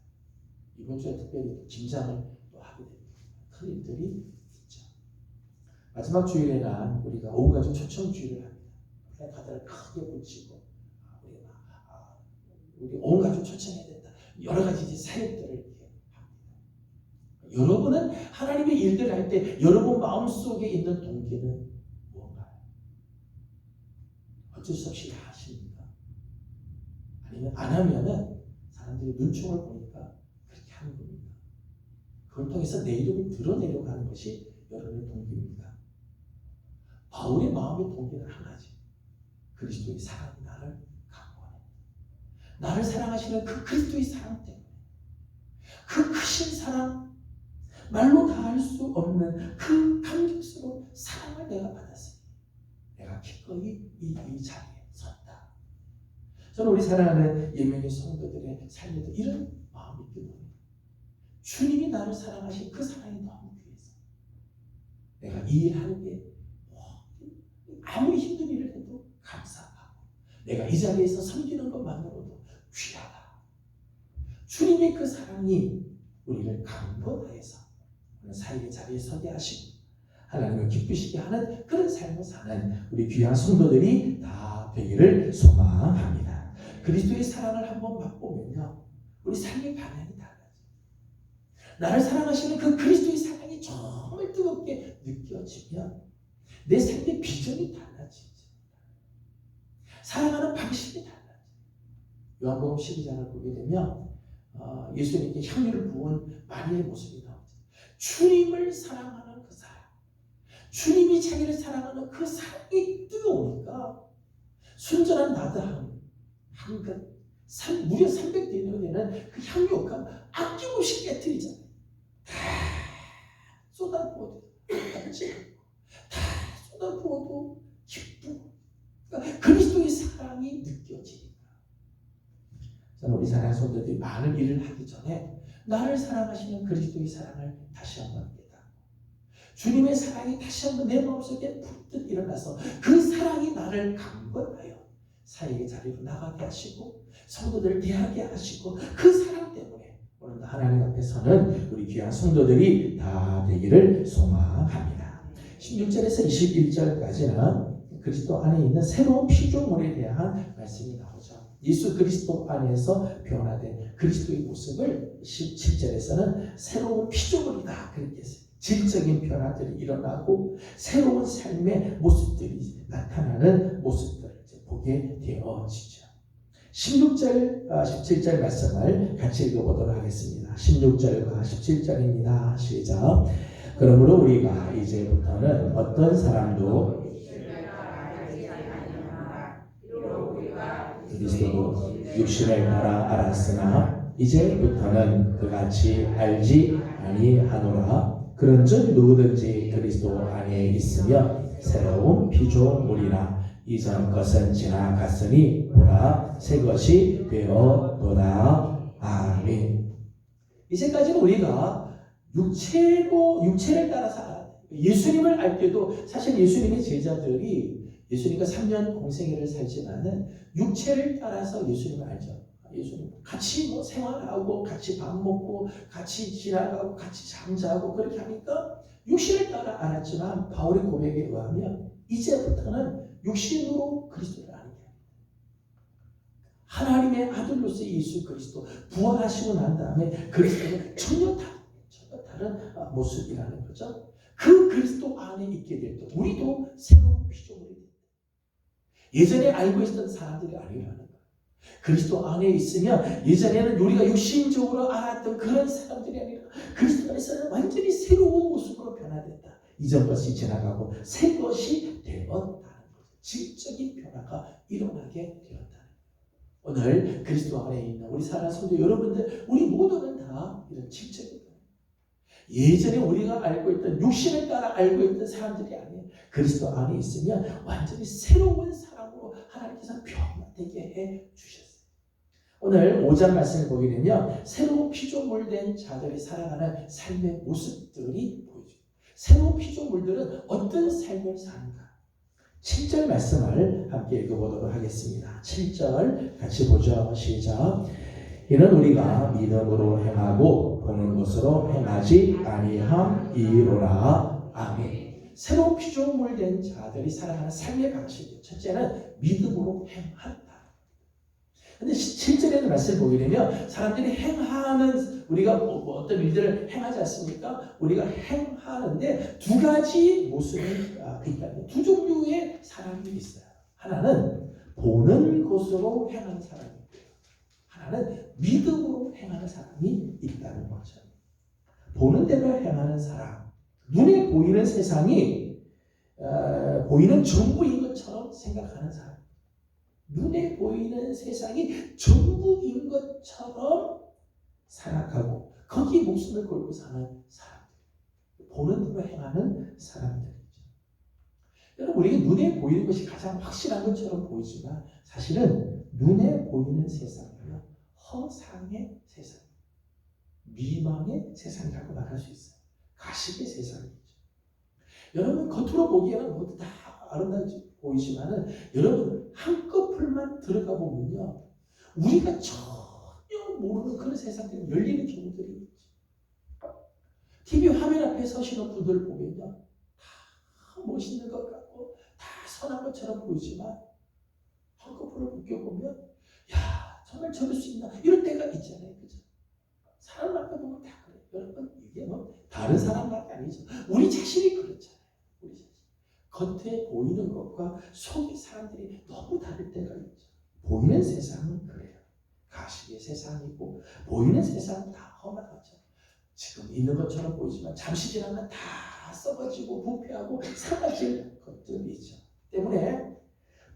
이번 주에 특별히 김장을 또 하게 됩니다. 큰 일들이 있죠. 마지막 주일에는 우리가 온 가족 초청 주일을 합니다. 가다를 크게 붙이고 우리 온 가족 초청해야 된다. 여러 가지 사역들을 이렇게 합니다. 여러분은 하나님의 일들을 할 때 여러분 마음속에 있는 동기는 무언가요? 어쩔 수 없이 하십니까? 아니면 안 하면은 사람들이 눈총을 보니까 그렇게 하는 겁니다. 그걸 통해서 내 이름을 드러내려고 하는 것이 여러분의 동기입니다. 바울의 마음의 동기는 한 가지. 그리스도의 사랑이 나를 강구하네. 나를 사랑하시는 그 그리스도의 사랑 때문에 그 크신 사랑, 말로 다 할 수 없는 그 감격스러운 사랑을 내가 받았으니 내가 기꺼이 이 자리에 섰다. 저는 우리 사랑하는 예명의 성도들의 삶에도 이런 마음이 있기 때문에 주님이 나를 사랑하신 그 사랑이 너무 귀해서 내가 이 일 하는데 아무리 힘든 일을 해도 감사하고 내가 이 자리에서 섬기는 것만으로도 귀하다. 주님의 그 사랑이 우리를 강건하여서 오늘 사역의 자리에 서게 하시고 하나님을 기쁘시게 하는 그런 삶을 사는 우리 귀한 성도들이 다 되기를 소망합니다. 그리스도의 사랑을 한번 맛보면요, 우리 삶의 방향이 달라져요. 나를 사랑하시는 그 그리스도의 사랑이 정말 뜨겁게 느껴지면 내 삶의 비전이 달라지죠. 사랑하는 방식이 달라져요. 요한복음 12장을 보게 되면 예수님께 향유를 부은 마리아의 모습이 나오죠. 주님을 사랑하는 그 사랑, 주님이 자기를 사랑하는 그 사랑이 뜨거우니까 순전한 나드 한 근, 무려 300데나리온 되는 그 향유가 아낌없이 깨뜨리잖아요. 다 쏟아부어도 아깝지 않고 다 쏟아부어도 기쁘고, 그러니까 그리스도의 사랑이 느껴지니까 저는 우리 사랑하는 성도들이 많은 일을 하기 전에 나를 사랑하시는 그리스도의 사랑을 다시 한번 깨닫고 주님의 사랑이 다시 한번 내 마음속에 불뜻 일어나서 그 사랑이 나를 강건하여 사역의 자리로 나가게 하시고 성도들을 대하게 하시고 그 사랑 때문에 오늘도 하나님 앞에 서는 우리 귀한 성도들이 다 되기를 소망합니다. 16절에서 21절까지는 그리스도 안에 있는 새로운 피조물에 대한 말씀이 나오죠. 예수 그리스도 안에서 변화된 그리스도의 모습을 17절에서는 새로운 피조물이다 그렇게 했어요. 질적인 변화들이 일어나고 새로운 삶의 모습들이 나타나는 모습들을 보게 되어지죠. 16절, 17절 말씀을 같이 읽어보도록 하겠습니다. 16절과 17절입니다. 시작. 그러므로 우리가 이제부터는 어떤 사람도 그리스도도 육신을 따라 알았으나 이제부터는 그같이 알지 아니하노라. 그런즉 누구든지 그리스도 안에 있으며 새로운 피조물이라. 이전 것은 지나갔으니 보라 새 것이 되었도다. 아멘. 이제까지는 우리가 육체를 따라서 예수님을 알 때도 사실 예수님의 제자들이 예수님과 3년 공생애를 살지만은 육체를 따라서 예수님을 알죠. 예수님 같이 생활하고 같이 밥 먹고 같이 지나가고 같이 잠자고 그렇게 하니까 육신을 따라 알았지만 바울의 고백에 의하면 이제부터는 육신으로 그리스도를 아는 게 아닙니다. 하나님의 아들로서 예수 그리스도 부활하시고 난 다음에 그리스도는 전혀 다른 모습이라는 거죠. 그 그리스도 안에 있게 될 때 우리도 새로운 피조물이 됩니다. 예전에 알고 있었던 사람들이 아니라는 거예요. 그리스도 안에 있으면 예전에는 우리가 육신적으로 알았던 그런 사람들이 아니라 그리스도 안에서는 완전히 새로운 모습으로 변화됐다. 이전 것이 지나가고 새 것이 되었다는 거죠. 질적인 변화가 일어나게 되었다는 거예요. 오늘 그리스도 안에 있는 우리 사랑하는 성도 여러분들, 우리 모두는 다 이런 질적인 변화. 예전에 우리가 알고 있던 육신을 따라 알고 있던 사람들이 아니에요. 그리스도 안에 있으면 완전히 새로운 사람으로 하나님께서 변화되게 해 주셨어요. 오늘 5장 말씀을 보게 되면 새로운 피조물 된 자들이 살아가는 삶의 모습들이 보여줘요. 새로운 피조물들은 어떤 삶을 사는가? 7절 말씀을 함께 읽어보도록 하겠습니다. 7절 같이 보죠. 시작. 이는 우리가 믿음으로 행하고 보는 것으로 행하지 아니함이로라. 아멘. 새로운 피조물 된 자들이 살아가는 삶의 방식이에요. 첫째는 믿음으로 행한다. 근데 7절에는 말씀을 보게 되면 사람들이 행하는, 우리가 어떤 일들을 행하지 않습니까? 우리가 행하는데 두 가지 모습이 있다. 두 종류의 사람이 있어요. 하나는 보는 것으로 행하는 사람이 있고요. 하나는 믿음으로 행하는 사람이 있다는 거죠. 보는 대로 행하는 사람. 눈에 보이는 세상이 보이는 전부인 것처럼 생각하는 사람. 눈에 보이는 세상이 전부인 것처럼 생각하고 거기에 목숨을 걸고 사는 사람들. 보는 대로 행하는 사람들이죠. 여러분, 우리가 눈에 보이는 것이 가장 확실한 것처럼 보이지만 사실은 눈에 보이는 세상은 허상의 세상, 미망의 세상이라고 말할 수 있어요. 가식의 세상이죠. 여러분 겉으로 보기에는 모두 다 아름다워 보이지만은 여러분 한꺼풀만 들어가 보면요, 우리가 전혀 모르는 그런 세상들이 열리는 경우들이 있죠. TV 화면 앞에 서시는 분들 보면요, 다 멋있는 것 같고 다 선한 것처럼 보이지만 한꺼풀을 느껴보면 야, 정말 저럴 수 있나 이럴 때가 있잖아요. 그죠? 사람 앞에 보면 다 그래요. 여러분 이게 뭐 다른 사람밖에 아니죠. 우리 자신이 그렇잖아요. 우리 자신. 겉에 보이는 것과 속의 사람들이 너무 다를 때가 있죠. 보이는 세상은 그래요. 가식의 세상이고 보이는 세상은 다 험하죠. 지금 있는 것처럼 보이지만 잠시 지나면 다 썩어지고 부패하고 사라질 것들이 있죠. 때문에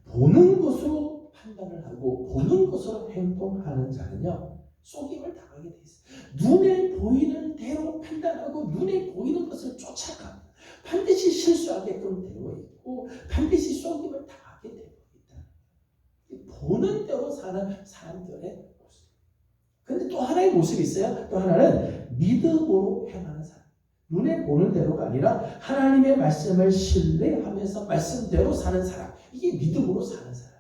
보는 것으로 판단을 하고 보는 것으로 행동하는 자는요, 속임을 당하게 돼 있어요. 눈에 보이는 대로 판단하고 눈에 보이는 것을 쫓아가면 반드시 실수하게끔 되어 있고 반드시 속임을 당하게 되어 있다. 보는 대로 사는 사람들의 모습. 근데 또 하나의 모습이 있어요. 또 하나는 믿음으로 행하는 사람. 눈에 보는 대로가 아니라 하나님의 말씀을 신뢰하면서 말씀대로 사는 사람. 이게 믿음으로 사는 사람.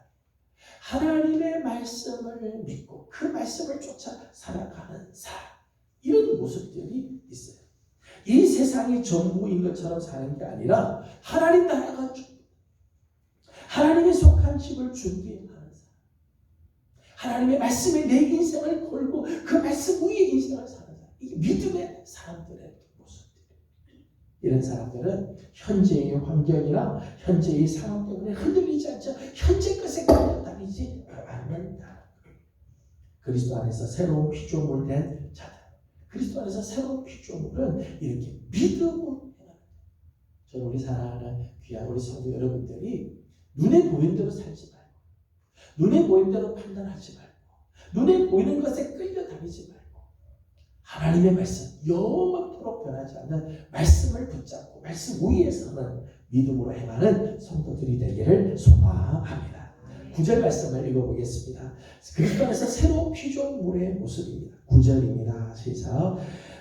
하나님의 말씀을 믿고 그 말씀을 쫓아 살아가는 사람. 이런 모습들이 있어요. 이 세상이 전부인 것처럼 사는 게 아니라 하나님 나라가 하나님의 속한 집을 준비하는 사람. 하나님의 말씀에 내 인생을 걸고 그 말씀 위에 인생을 사는 사람. 이게 믿음의 사람들의 모습들이에요. 이런 사람들은 현재의 환경이나 현재의 상황 때문에 흔들리지 않죠. 현재 것에 끌려다니지 않는다. 그리스도 안에서 새로운 피조물 된 자들. 그리스도 안에서 새로운 피조물은 이렇게 믿음으로 행하는. 저는 우리 사랑하는 귀한 우리 성도 여러분들이 눈에 보이는 대로 살지 말고, 눈에 보이는 대로 판단하지 말고, 눈에 보이는 것에 끌려다니지 말고, 하나님의 말씀, 영원토록 변하지 않는 말씀을 붙잡고 말씀 위에 서는 믿음으로 행하는 성도들이 되기를 소망합니다. 9절 말씀을 읽어보겠습니다. 그리스도 안에서 새로운 피조물의 모습입니다. 9절입니다. 시작.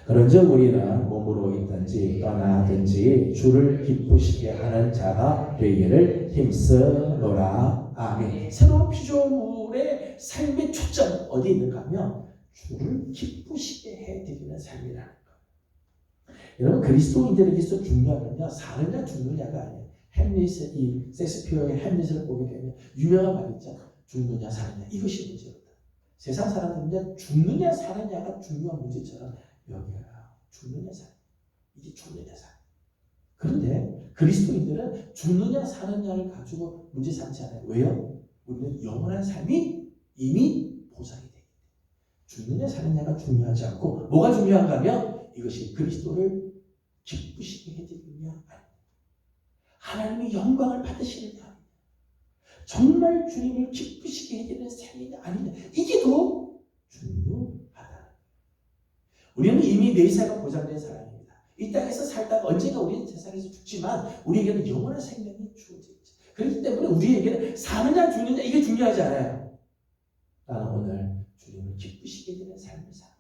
그런즉 우리는 몸으로 있든지 떠나든지 주를 기쁘시게 하는 자가 되기를 힘쓰노라. 아멘. 새로운 피조물의 삶의 초점 어디 있는가 하면 주를 기쁘시게 해드리는 삶이라는 것. 여러분 그리스도인들에게서 중요한 건요, 사느냐 죽느냐가 아니에요. 햄릿의 이 섹스피어의 햄릿을 보게 되면 유명한 말 있죠. 죽느냐 사느냐 이것이 문제입니다. 세상 사람들은요 죽느냐 사느냐가 중요한 문제처럼 여겨요. 죽느냐 사느냐 이게 죽느냐 사느냐. 그런데 그리스도인들은 죽느냐 사느냐를 가지고 문제 삼지 않아요. 왜요? 우리는 영원한 삶이 이미 보장이 되기 때문에 죽느냐 사느냐가 중요하지 않고 뭐가 중요한가 하면 이것이 그리스도를 기쁘시게 해드리느냐 아니냐, 하나님의 영광을 받으시느냐 아니냐, 정말 주님을 기쁘시게 해드리는 삶이냐 아니냐, 이게 더 중요하다. 우리는 이미 내세가 보장된 사람입니다. 이 땅에서 살다가 언젠가 우리는 세상에서 죽지만 우리에게는 영원한 생명이 주어져 있죠. 그렇기 때문에 우리에게는 사느냐 죽느냐 이게 중요하지 않아요. 나는 오늘 주님을 기쁘시게 해드리는 삶을 살아.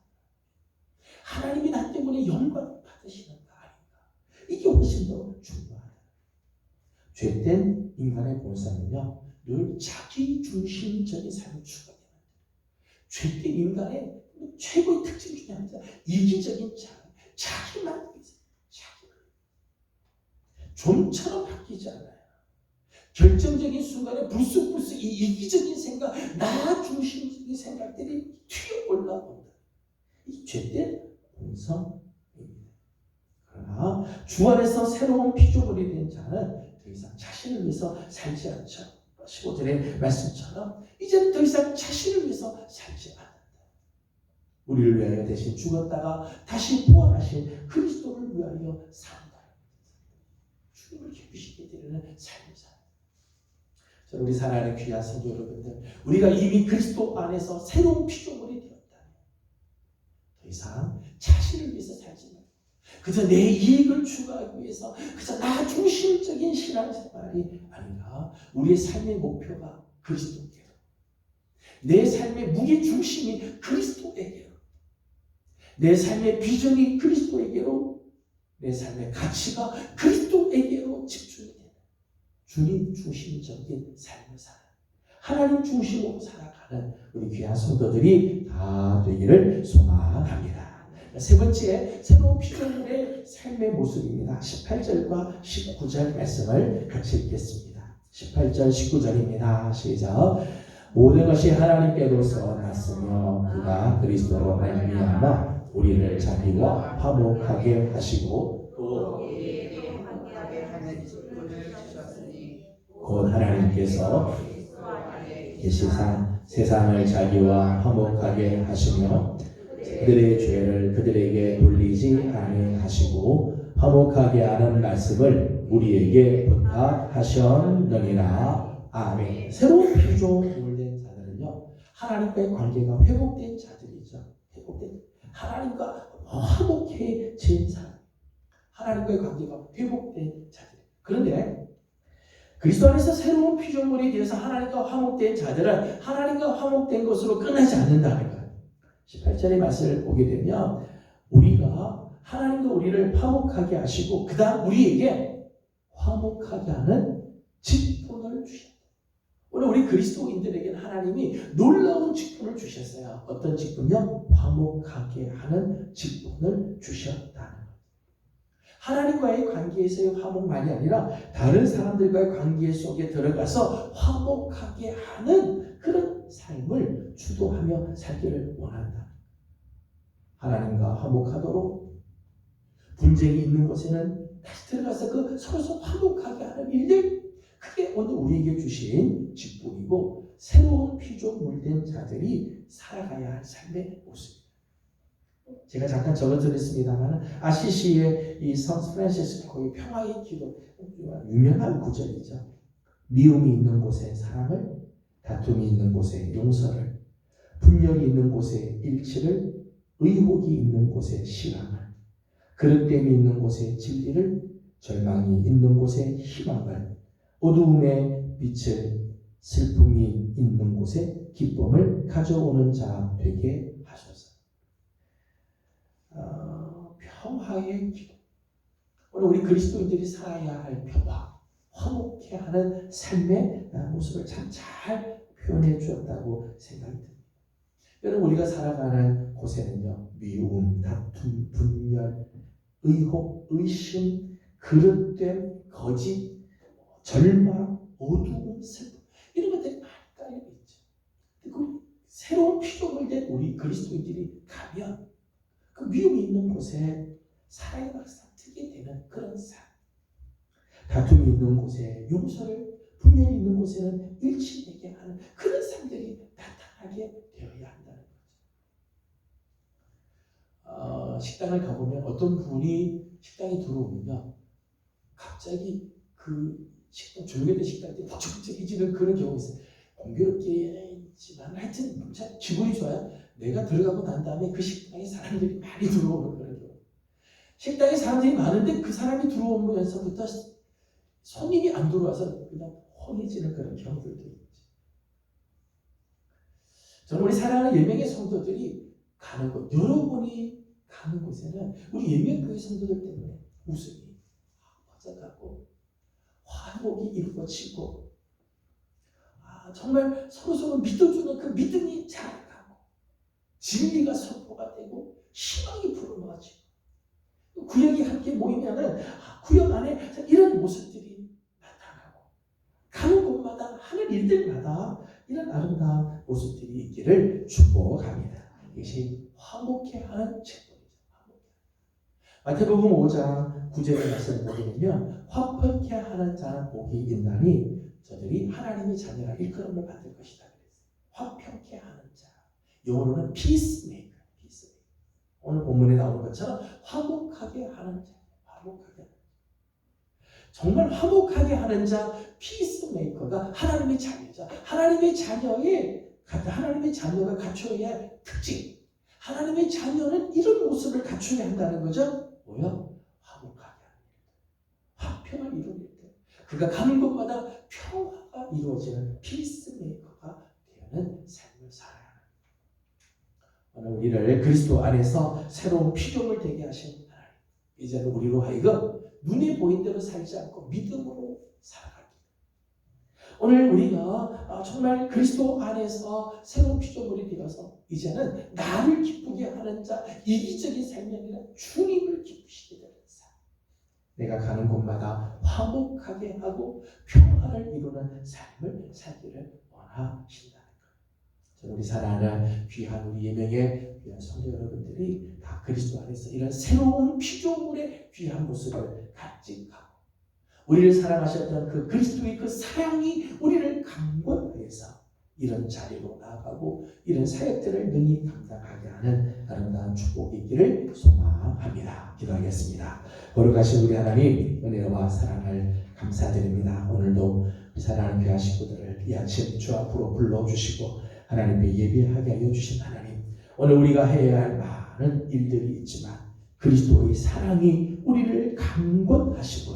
하나님이 나 때문에 영광을 받으시는 거 아닌가. 이게 훨씬 더 중요하다. 죄된 인간의 본성은요, 늘 자기 중심적인 삶을 추구하게 만듭니다. 죄된 인간의 최고의 특징 중에 하나가 이기적인 자기만 있어요. 자기만. 좀처럼 바뀌지 않아요. 결정적인 순간에 불쑥불쑥 이 이기적인 생각, 나 중심적인 생각들이 튀어 올라온다. 이 죄된 본성입니다. 그러나 주 안에서 새로운 피조물이 된 자는 더 이상 자신을 위해서 살지 않죠. 15절의 말씀처럼 이제는 더 이상 자신을 위해서 살지 않는다. 우리를 위하여 대신 죽었다가 다시 부활하신 그리스도를 위하여 산다. 주님을 기쁘시게 드리는 삶을 산다. 우리 사랑하는 귀한 성도 여러분들, 우리가 이미 그리스도 안에서 새로운 피조물이 되었다면 더 이상 자신을 위해서 살지 말고 그저 내 이익을 추구하기 위해서 그저 나 중심적인 신앙생활이 아니라 우리의 삶의 목표가 그리스도에게로, 내 삶의 무게중심이 그리스도에게로, 내 삶의 비전이 그리스도에게로, 내 삶의 가치가 그리스도에게로 집중이 되는 주님 중심적인 삶을 살아 하나님 중심으로 살아가는 우리 귀한 성도들이 다 되기를 소망합니다. 세 번째, 새로운 피조물의 삶의 모습입니다. 18절과 19절 말씀을 같이 읽겠습니다. 18절 19절입니다. 시작. 모든 것이 하나님께로서 났으며 그가 그리스도로 말미암아 우리를 자비와 화목하게 하시고 또 우리에게 함께하게 하는 직분을 주셨으니 곧 하나님께서 그리스도 안에 계시사 세상을 자기와 화목하게 하시며 그들의 죄를 그들에게 돌리지 아니하시고 화목하게 하는 말씀을 우리에게 부탁하셨느니라. 아멘. 새로운 피조물 된 자들은요, 하나님과의 관계가 회복된 자들이죠. 회복된 하나님과 화목해진 사람, 하나님과의 관계가 회복된 자들. 그런데 그리스도 안에서 새로운 피조물이 되어서 하나님과 화목된 자들은 하나님과 화목된 것으로 끝나지 않는다는 거예요. 18절의 말씀을 보게 되면 우리가 하나님과 우리를 화목하게 하시고 그 다음 우리에게 화목하게 하는 직분을 주셨다. 오늘 우리 그리스도인들에게는 하나님이 놀라운 직분을 주셨어요. 어떤 직분이요? 화목하게 하는 직분을 주셨다는 거예요. 하나님과의 관계에서의 화목만이 아니라 다른 사람들과의 관계 속에 들어가서 화목하게 하는 그런 삶을 주도하며 살기를 원한다. 하나님과 화목하도록 분쟁이 있는 곳에는 다시 들어가서 그 서로 화목하게 하는 일들, 그게 오늘 우리에게 주신 직분이고 새로운 피조물된 자들이 살아가야 할 삶의 모습입니다. 제가 잠깐 적어드렸습니다만 아시시의 이 성 프란시스코의 평화의 기도, 유명한 구절이죠. 미움이 있는 곳에 사랑을, 다툼이 있는 곳에 용서를, 분열이 있는 곳에 일치를, 의혹이 있는 곳에 신앙을, 그릇됨이 있는 곳에 진리를, 절망이 있는 곳에 희망을, 어두움에 빛을, 슬픔이 있는 곳에 기쁨을 가져오는 자 되게 하소서. 평화의 기도. 오늘 우리 그리스도인들이 살아야 할 평화, 화목해 하는 삶의 모습을 참 잘 표현해 주었다고 생각이 듭니다. 여러분, 우리가 살아가는 곳에는요, 미움, 다툼, 분열, 의혹, 의심, 그릇됨, 거짓, 절망, 어두움, 슬픔, 이런 것들이 많이 깔려 있죠. 그 새로운 피조물 된 우리 그리스도인들이 가면 그 미움이 있는 곳에 사랑의 박사 트게 되는 그런 삶, 다툼이 있는 곳에 용서를, 분열이 있는 곳에는 일치되게 하는 그런 삶들이 나타나게 되어야 한다는 거죠. 식당을 가보면 어떤 분이 식당에 들어오면 갑자기 그 식당, 조용했던 식당이 북적북적해지는 그런 경우가 있어요. 공교롭게 있지만 하여튼 기분이 좋아요. 내가 들어가고 난 다음에 그 식당에 사람들이 많이 들어오는 그런 경우. 식당에 사람들이 많은데 그 사람이 들어오면서부터 손님이 안 들어와서 그냥 험해지는 그런 경우들도 있죠. 저는 우리 사랑하는 예명의 성도들이 가는 곳, 여러분이 가는 곳에는 우리 예명교회 성도들 때문에 웃음이 퍼져가고 화목이 이루어지고 정말 서로서로 믿어주는 그 믿음이 자라가고 진리가 선포가 되고 희망이 불어넣어지고 구역이 함께 모이면은 구역 안에 이런 모습들이 나타나고 가는 곳마다 하는 일들마다 이런 아름다운 모습들이 있기를 축복합니다. 이것이 화목해 하는 책임이죠. 마태복음 5장 9절의 말씀을 보게 되면 화평케 하는 자는 복이 있나니 저들이 하나님의 자녀라 일컬음을 받을 것이다. 화평케 하는 자, 영어로는 peacemaker. 오늘 본문에 나오는 것처럼 화목하게 하는 자, 화목하게 하는 자. 정말 화목하게 하는 자, 피스메이커가 하나님의 자녀자. 하나님의 자녀가 갖춰야 할 특징. 하나님의 자녀는 이런 모습을 갖춰야 한다는 거죠. 뭐야? 화목하게 하는 일. 화평을 이루는 일. 그가 가는 곳마다 평화가 이루어지는 피스메이커가 되는 삶을 살아야 합니다. 오늘 우리를 그리스도 안에서 새로운 피조물 되게 하신 하나님, 이제는 우리로 하여금 눈에 보인 대로 살지 않고 믿음으로 살아가기. 오늘 우리가 정말 그리스도 안에서 새로운 피조물이 되어서 이제는 나를 기쁘게 하는 자, 이기적인 삶이 아니라 주님을 기쁘시게 되는 삶. 내가 가는 곳마다 화목하게 하고 평화를 이루는 삶을 살기를 원하신다는 것. 우리 사랑하는 귀한 우리 예명의 귀한 성도 여러분들이 다 그리스도 안에서 이런 새로운 피조물의 귀한 모습을 간직하고 우리를 사랑하셨던 그 그리스도의 그 사랑이 우리를 강권하여서 이런 자리로 나아가고 이런 사역들을 능히 감당하게 하는 아름다운 축복이 있기를 소망합니다. 기도하겠습니다. 거룩하신 우리 하나님, 은혜와 사랑을 감사드립니다. 오늘도 우리 사랑하는 귀한 식구들을 이 아침 주 앞으로 불러주시고 하나님께 예배하게 하여 주신 하나님, 오늘 우리가 해야 할 많은 일들이 있지만 그리스도의 사랑이 우리를 강권하시고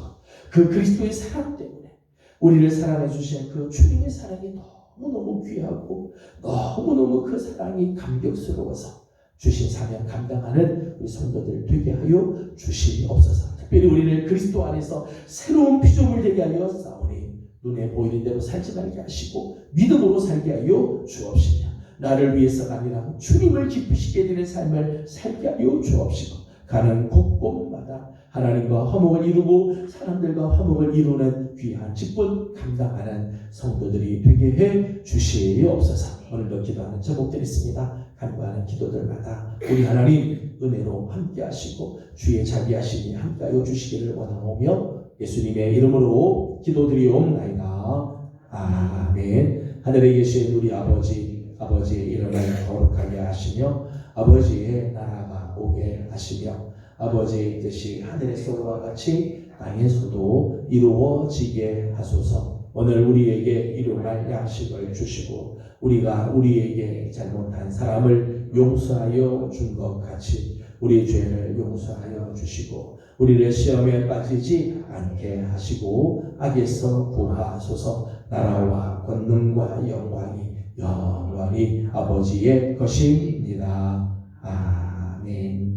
그 그리스도의 사랑 때문에 우리를 사랑해 주신 그 주님의 사랑이 너무너무 귀하고 너무너무 그 사랑이 감격스러워서 주신 사명 감당하는 우리 성도들 되게 하여 주시옵소서. 특별히 우리를 그리스도 안에서 새로운 피조물 되게 하여 싸우니 눈에 보이는 대로 살지 말게 하시고 믿음으로 살게 하여 주옵시며 나를 위해서가 아니라 주님을 기쁘시게 되는 삶을 살게 하여 주옵시고 가는 곳곳마다 하나님과 화목을 이루고 사람들과 화목을 이루는 귀한 직분 감당하는 성도들이 되게 해 주시옵소서. 오늘도 기도하는 제목들이 있습니다. 간구하는 기도들마다 우리 하나님 은혜로 함께 하시고 주의 자비하심이 함께하여 주시기를 원하오며 예수님의 이름으로 기도드리옵나이다. 아멘. 하늘에 계신 우리 아버지의 이름을 거룩하게 하시며 아버지의 나라가 오게 하시며 아버지의 뜻이 하늘에서와 같이 땅에서도 이루어지게 하소서. 오늘 우리에게 일용할 양식을 주시고 우리가 우리에게 잘못한 사람을 용서하여 준 것 같이 우리의 죄를 용서하여 주시고 우리를 시험에 빠지지 않게 하시고 악에서 구하소서. 나라와 권능과 영광이 영원히 아버지의 것입니다. 아멘.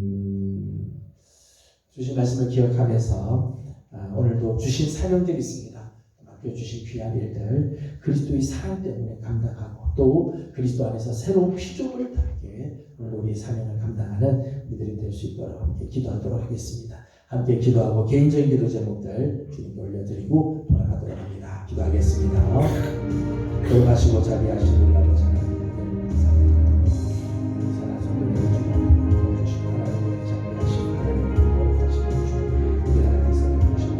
주신 말씀을 기억하면서 오늘도 주신 사명들이 있습니다. 맡겨주신 귀한 일들 그리스도의 사랑 때문에 감당하고 또 그리스도 안에서 새로운 피조물답게 오늘 우리 사명을 감당하는 우리들이 될 수 있도록 함께 기도하도록 하겠습니다. 함께 기도하고 개인적인 기도 제목들 주님께 올려드리고 돌아가도록 합니다. 기도하겠습니다. 거룩하시고 자비하신 우리 아버지 하나님, 사랑 성도를 주시고 하나님의 자비하신 하나님의 거룩하신 주 우리 하나님께서 주시고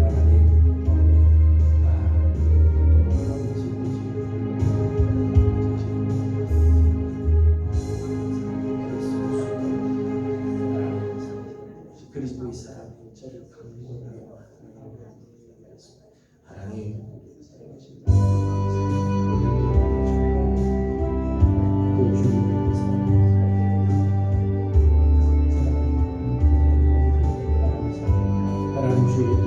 하나님 그리스도의 사랑이 저를 강구하여 하나님 그 주님의 사랑 하나님 주의